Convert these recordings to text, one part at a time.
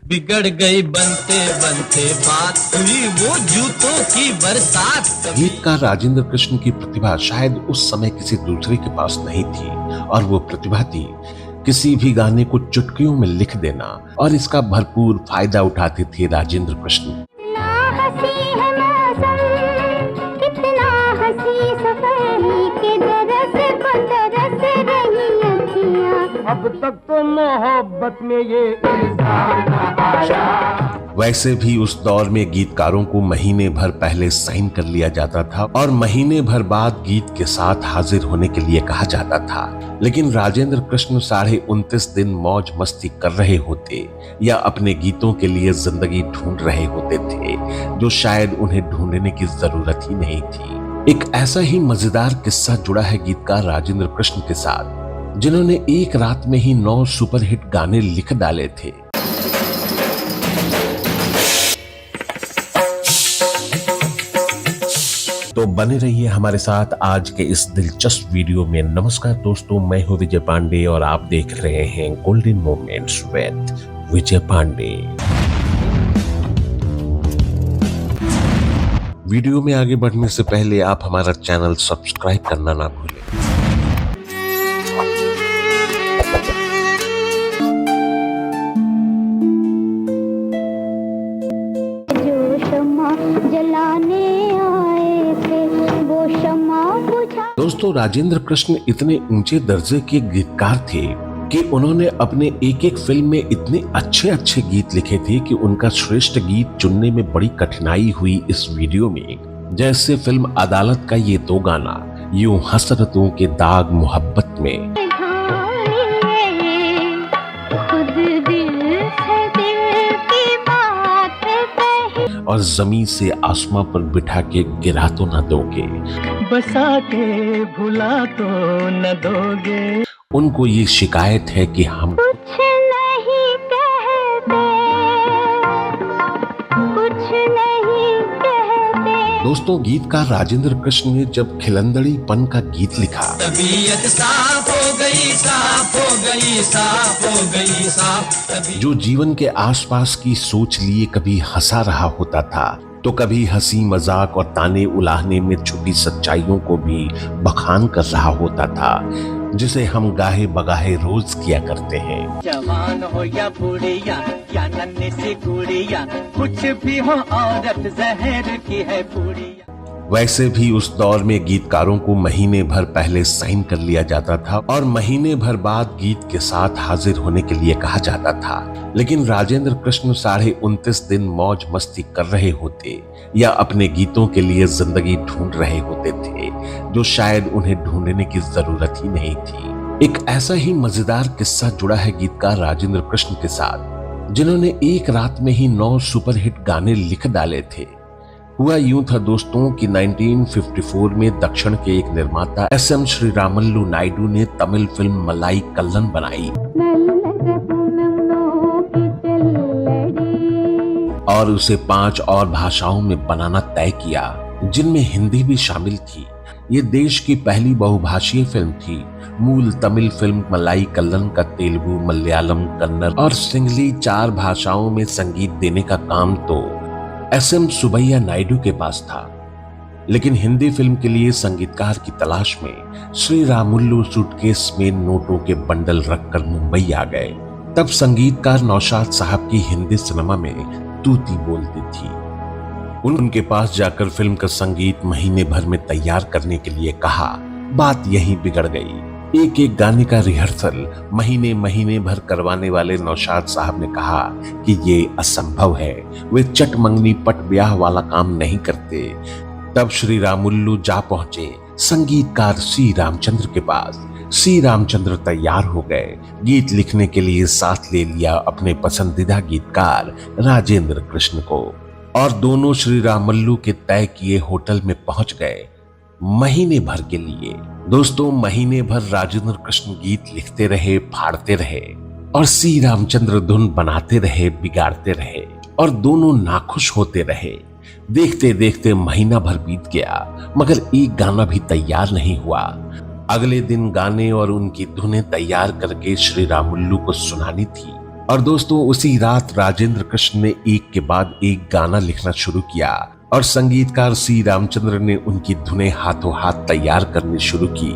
बिगड़ गई बनते बनते बात, हुई वो जूतों की बरसात। गीतकार राजेंद्र कृष्ण की प्रतिभा शायद उस समय किसी दूसरे के पास नहीं थी, और वो प्रतिभा थी किसी भी गाने को चुटकियों में लिख देना, और इसका भरपूर फायदा उठाते थे राजेंद्र कृष्ण। अब तक तो मोहब्बत में ये इंसान आया। वैसे भी उस दौर में गीतकारों को महीने भर पहले साइन कर लिया जाता था और महीने भर बाद गीत के साथ हाजिर होने के लिए कहा जाता था। लेकिन राजेंद्र कृष्ण 29.5 दिन मौज मस्ती कर रहे होते या अपने गीतों के लिए जिंदगी ढूंढ रहे होते थे, जो शायद उन्हें ढूंढने की जरूरत ही नहीं थी। एक ऐसा ही मजेदार किस्सा जुड़ा है गीतकार राजेंद्र कृष्ण के साथ, जिन्होंने एक रात में ही 9 सुपरहिट गाने लिख डाले थे। तो बने रहिए हमारे साथ आज के इस दिलचस्प वीडियो में। नमस्कार दोस्तों, मैं हूं विजय पांडे और आप देख रहे हैं golden moments with Vijay Pandey. Video में आगे बढ़ने से पहले आप हमारा चैनल सब्सक्राइब करना ना भूलें। दोस्तों, राजेंद्र कृष्ण इतने ऊंचे दर्जे के गीतकार थे कि उन्होंने अपने एक एक फिल्म में इतने अच्छे अच्छे गीत लिखे थे कि उनका श्रेष्ठ गीत चुनने में बड़ी कठिनाई हुई इस वीडियो में। जैसे फिल्म अदालत का ये 2 गाना, यूं हसरतों के दाग मोहब्बत में, और जमीन से आसमां पर बिठा के गिरा तो न दोगे, बसा के भुला तो न दोगे। उनको ये शिकायत है कि हम कुछ नहीं कहते, कुछ नहीं कहते। दोस्तों, गीतकार राजेंद्र कृष्ण ने जब खिलंदड़ीपन का गीत लिखा, तबीयत साफ हो गई, साफ हो गई, साफ हो गई, साफ। जो जीवन के आसपास की सोच लिए कभी हंसा रहा होता था, तो कभी हंसी मजाक और ताने उलाहने में छुपी सच्चाइयों को भी बखान कर रहा होता था, जिसे हम गाहे बगाहे रोज किया करते हैं। जवान हो या बुढ़िया या नन्ही सी गुड़िया, कुछ भी हो औरत जहर की है पूड़िया। वैसे भी उस दौर में गीतकारों को महीने भर पहले साइन कर लिया जाता था और महीने भर बाद गीत के साथ हाजिर होने के लिए कहा जाता था। लेकिन राजेंद्र कृष्ण 29.5 दिन मौज मस्ती कर रहे होते या अपने गीतों के लिए जिंदगी ढूंढ रहे होते थे, जो शायद उन्हें ढूंढने की जरूरत ही नहीं थी। एक ऐसा ही मजेदार किस्सा जुड़ा है गीतकार राजेंद्र कृष्ण के साथ, जिन्होंने एक रात में ही 9 सुपरहिट गाने लिख डाले थे। हुआ यूं था दोस्तों कि 1954 में दक्षिण के एक निर्माता SM श्रीरामल्लू नायडू ने तमिल फिल्म मलाई कल्लन बनाई और उसे 5 और भाषाओं में बनाना तय किया, जिनमें हिंदी भी शामिल थी। ये देश की पहली बहुभाषीय फिल्म थी। मूल तमिल फिल्म मलाई कल्लन का तेलुगु, मलयालम, कन्नड़ और सिंगली 4 भाषाओं में संगीत देने का काम तो SM सुबैया नायडू के पास था। लेकिन हिंदी फिल्म के लिए संगीतकार की तलाश में श्री रामुल्लू सूटकेस में नोटों के बंडल रखकर मुंबई आ गए। तब संगीतकार नौशाद साहब की हिंदी सिनेमा में तूती बोलती थी। उनके पास जाकर फिल्म का संगीत महीने भर में तैयार करने के लिए कहा। बात यहीं बिगड़ गई। एक एक गाने का रिहर्सल महीने भर करवाने वाले नौशाद साहब ने कहा कि ये असंभव है, वे चट मंगनी पट ब्याह वाला काम नहीं करते। तब श्री रामुल्लू जा पहुंचे संगीतकार C रामचंद्र के पास। C रामचंद्र तैयार हो गए। गीत लिखने के लिए साथ ले लिया अपने पसंदीदा गीतकार राजेंद्र कृष्ण को, और दोनों श्री रामुल्लू के तय किए होटल में पहुंच गए महीने भर के लिए। दोस्तों, महीने भर राजेंद्र कृष्ण गीत लिखते रहे, फाड़ते रहे, और C रामचंद्र धुन बनाते रहे, बिगाड़ते रहे, और दोनों नाखुश होते रहे। देखते देखते महीना भर बीत गया, मगर एक गाना भी तैयार नहीं हुआ। अगले दिन गाने और उनकी धुनें तैयार करके श्री रामुल्लू को सुनानी थी, और दोस्तों उसी रात राजेंद्र कृष्ण ने एक के बाद एक गाना लिखना शुरू किया और संगीतकार सी रामचंद्र ने उनकी धुनें हाथों हाथ तैयार करनी शुरू की।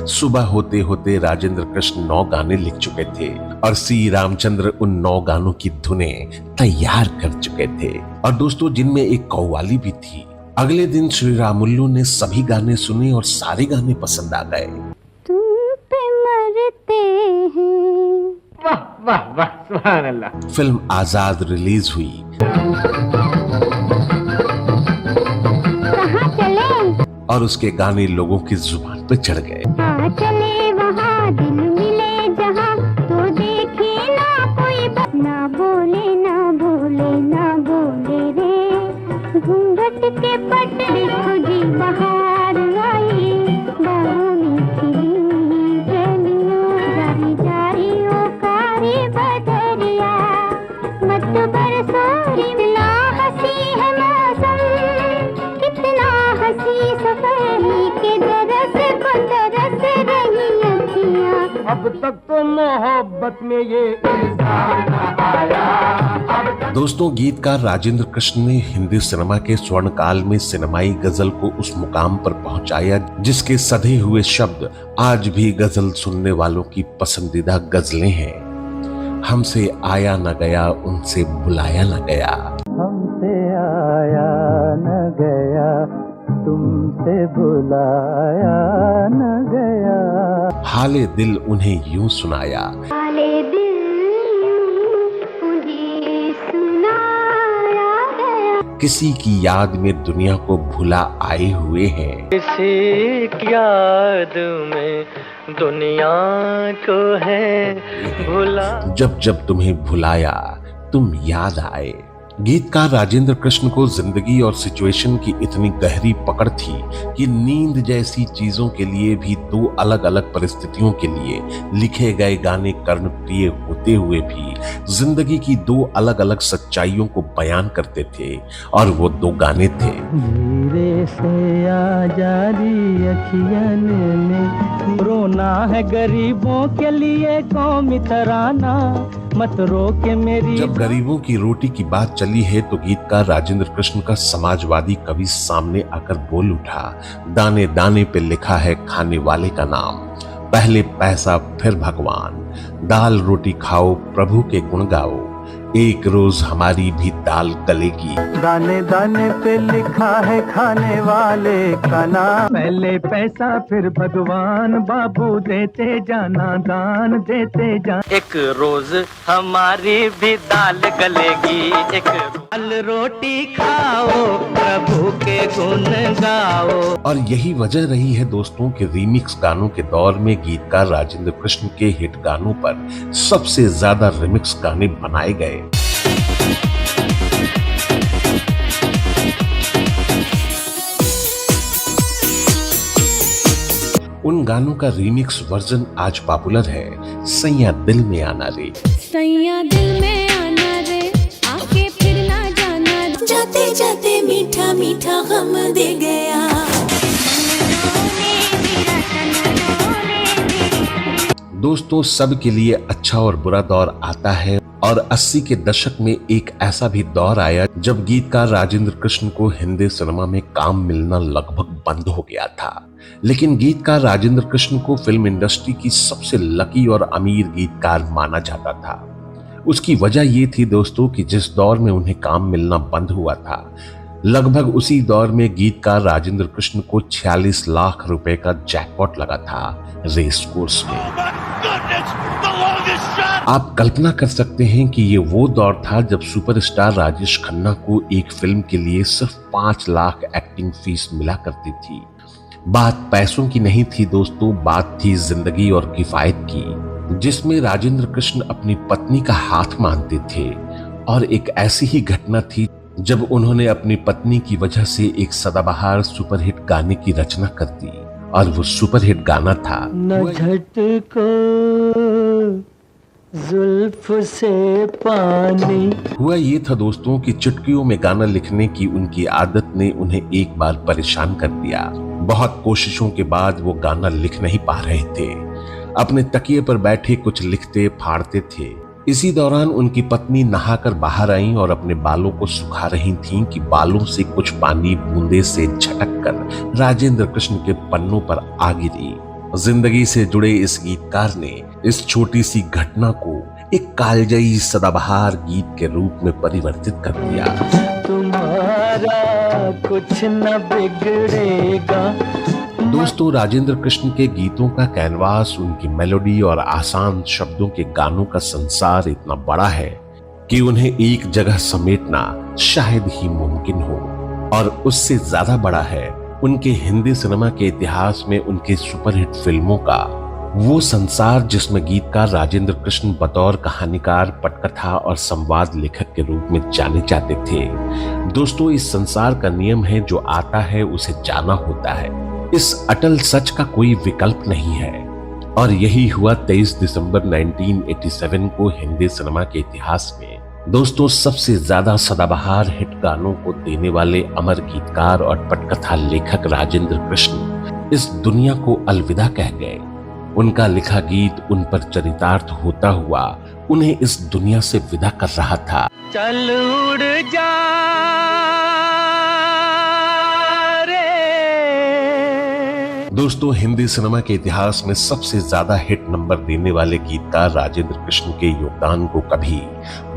सुबह होते होते राजेंद्र कृष्ण 9 गाने लिख चुके थे और सी रामचंद्र उन 9 गानों की धुनें तैयार कर चुके थे और दोस्तों जिनमें एक कव्वाली भी थी। अगले दिन श्री रामुल्लू ने सभी गाने सुने और सारे गाने पसंद आ गए। तुम पे मरते हैं। वाह वाह वाह, सुभान अल्लाह। फिल्म आजाद रिलीज हुई। कहाँ चले? और उसके गाने लोगों की जुबान पे चढ़ गए। कहाँ चले वहाँ दिल मिले जहाँ, तो देखे ना कोई ना बोले ना बोले ना बोले रे। घूंघट के पट खुदी बाहर आई, बाहों में खिली जलियां, जारी जारी ओ कारी बदरिया, मत बरसो कितना हंसी है मौसम, कितना हंसी सफारी के दरस को तरस रही अखियां। अब तक तो मोहब्बत में ये इंसान आया। दोस्तों गीतकार राजेंद्र कृष्ण ने हिंदी सिनेमा के स्वर्ण काल में सिनेमाई गजल को उस मुकाम पर पहुंचाया जिसके सधे हुए शब्द आज भी गजल सुनने वालों की पसंदीदा गजलें हैं। हमसे आया न गया, उनसे बुलाया न गया। हमसे आया न गया, तुमसे बुलाया न गया। हाले दिल उन्हें यूं सुनाया। हाले दिल उन्हें सुनाया गया। किसी की याद में दुनिया को भुला आए हुए हैं। किसी की याद में दुनिया को है भुला। जब जब तुम्हें भुलाया तुम याद आए। गीतकार राजेंद्र कृष्ण को जिंदगी और सिचुएशन की इतनी गहरी पकड़ थी कि नींद जैसी चीजों के लिए भी 2 अलग अलग परिस्थितियों के लिए लिखे गए गाने कर्णप्रिय होते हुए भी जिंदगी की 2 अलग अलग सच्चाइयों को बयान करते थे और वो 2 गाने थे। धीरे से आजादी अखियन में, रोना है गरीबों के लिए कौमी तराना, मत रो के मेरी। जब गरीबों की रोटी की बात चली है तो गीतकार राजेंद्र कृष्ण का समाजवादी कवि सामने आकर बोल उठा। दाने दाने पे लिखा है खाने वाले का नाम, पहले पैसा फिर भगवान, दाल रोटी खाओ प्रभु के गुण गाओ, एक रोज हमारी भी दाल गलेगी। दाने दाने पे लिखा है खाने वाले का नाम, पहले पैसा फिर भगवान, बाबू देते जाना दान देते जाना। एक रोज हमारी भी दाल गलेगी, एक दाल रोटी खाओ प्रभु के गुण गाओ। और यही वजह रही है दोस्तों कि रीमिक्स गानों के दौर में गीतकार राजेंद्र कृष्ण के हिट गानों पर सबसे ज्यादा रिमिक्स गाने बनाए गए। उन गानों का रीमिक्स वर्जन आज पॉपुलर है। सैया दिल में आना रे, सैया दिल में आना रे, आके फिर ना जाना, जाते जाते मीठा मीठा गम दे गया। दोस्तों सब के लिए अच्छा और बुरा दौर आता है और 80 के दशक में एक ऐसा भी दौर आया जब गीतकार राजेंद्र कृष्ण को हिंदी सिनेमा में काम मिलना लगभग बंद हो गया था। लेकिन गीतकार राजेंद्र कृष्ण को फिल्म इंडस्ट्री की सबसे लकी और अमीर गीतकार माना जाता था। उसकी वजह ये थी दोस्तों कि जिस दौर में उन्हें काम मिलना बंद हुआ था, लगभग उसी दौर में गीतकार राजेंद्र कृष्ण को 46 लाख रुपए का जैकपॉट लगा था रेस कोर्स में। आप कल्पना कर सकते हैं कि ये वो दौर था जब सुपरस्टार राजेश खन्ना को एक फिल्म के लिए सिर्फ 5 लाख एक्टिंग फीस मिला करती थी। बात पैसों की नहीं थी दोस्तों, बात थी जिंदगी और किफायत की, जिसमें राजेंद्र कृष्ण अपनी पत्नी का हाथ मानते थे। और एक ऐसी ही घटना थी जब उन्होंने अपनी पत्नी की वजह से एक सदाबहार सुपरहिट गाने की रचना कर दी और वो सुपरहिट गाना था न झटको जुल्फ से पानी। हुआ ये था दोस्तों कि चुटकियों में गाना लिखने की उनकी आदत ने उन्हें एक बार परेशान कर दिया। बहुत कोशिशों के बाद वो गाना लिख नहीं पा रहे थे। अपने तकिए पर बैठे कुछ लिखते फाड़ते थे इसी दौरान उनकी पत्नी नहाकर बाहर आईं और अपने बालों को सुखा रही थीं कि बालों से कुछ पानी बूंदे से झटककर राजेंद्र कृष्ण के पन्नों पर आ गिरी। जिंदगी से जुड़े इस गीतकार ने इस छोटी सी घटना को एक कालजयी सदाबहार गीत के रूप में परिवर्तित कर दिया। तुम्हारा कुछ न बिगड़ेगा। दोस्तों, राजेंद्र कृष्ण के गीतों का कैनवास, उनकी मेलोडी और आसान शब्दों के गानों का संसार इतना बड़ा है कि उन्हें एक जगह समेटना शायद ही मुमकिन हो। और उससे ज्यादा बड़ा है उनके हिंदी सिनेमा के इतिहास में उनके सुपरहिट फिल्मों का वो संसार जिसमें गीतकार राजेंद्र कृष्ण बतौर कहानीकार, पटकथा और संवाद लेखक के रूप में जाने जाते थे। दोस्तों, इस संसार का नियम है जो आता है उसे जाना होता है। इस अटल सच का कोई विकल्प नहीं है। और यही हुआ 23 दिसंबर 1987 को हिंदी सिनेमा के इतिहास में। दोस्तों, सबसे ज्यादा सदाबहार हिट गानों को देने वाले अमर गीतकार और पटकथा लेखक राजेंद्र कृष्ण इस दुनिया को अलविदा कह गए। उनका लिखा गीत उन पर चरितार्थ होता हुआ उन्हें इस दुनिया से विदा कर रहा था। चल उड़ जा रे। दोस्तों, हिंदी सिनेमा के इतिहास में सबसे ज्यादा हिट नंबर देने वाले गीतकार राजेंद्र कृष्ण के योगदान को कभी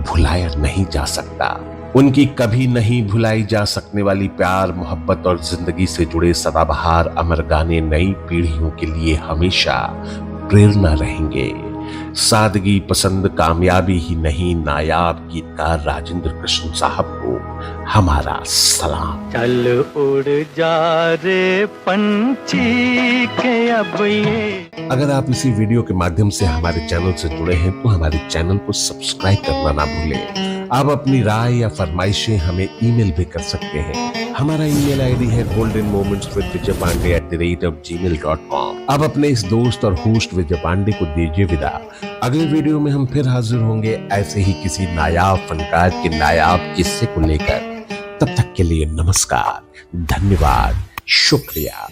भुलाया नहीं जा सकता। उनकी कभी नहीं भुलाई जा सकने वाली प्यार, मोहब्बत और जिंदगी से जुड़े सदाबहार अमर गाने नई पीढ़ियों के लिए हमेशा प्रेरणा रहेंगे। सादगी पसंद, कामयाबी ही नहीं, नायाब गीतकार राजेंद्र कृष्ण साहब को हमारा सलाम। चल उड़ जा रे पंछी के अब ये। अगर आप इसी वीडियो के माध्यम से हमारे चैनल से जुड़े हैं तो हमारे चैनल को सब्सक्राइब करना ना भूलें। आप अपनी राय या फरमाइशें हमें ईमेल भी कर सकते हैं। हमारा ईमेल आईडी है goldenmomentswithvijaypandey@gmail.com। आप अपने इस दोस्त और होस्ट विजय पांडे को दीजिए विदा। अगले वीडियो में हम फिर हाजिर होंगे ऐसे ही किसी नायाब फनकार के नायाब किस्से को लेकर। तब तक के लिए नमस्कार, धन्यवाद, शुक्रिया।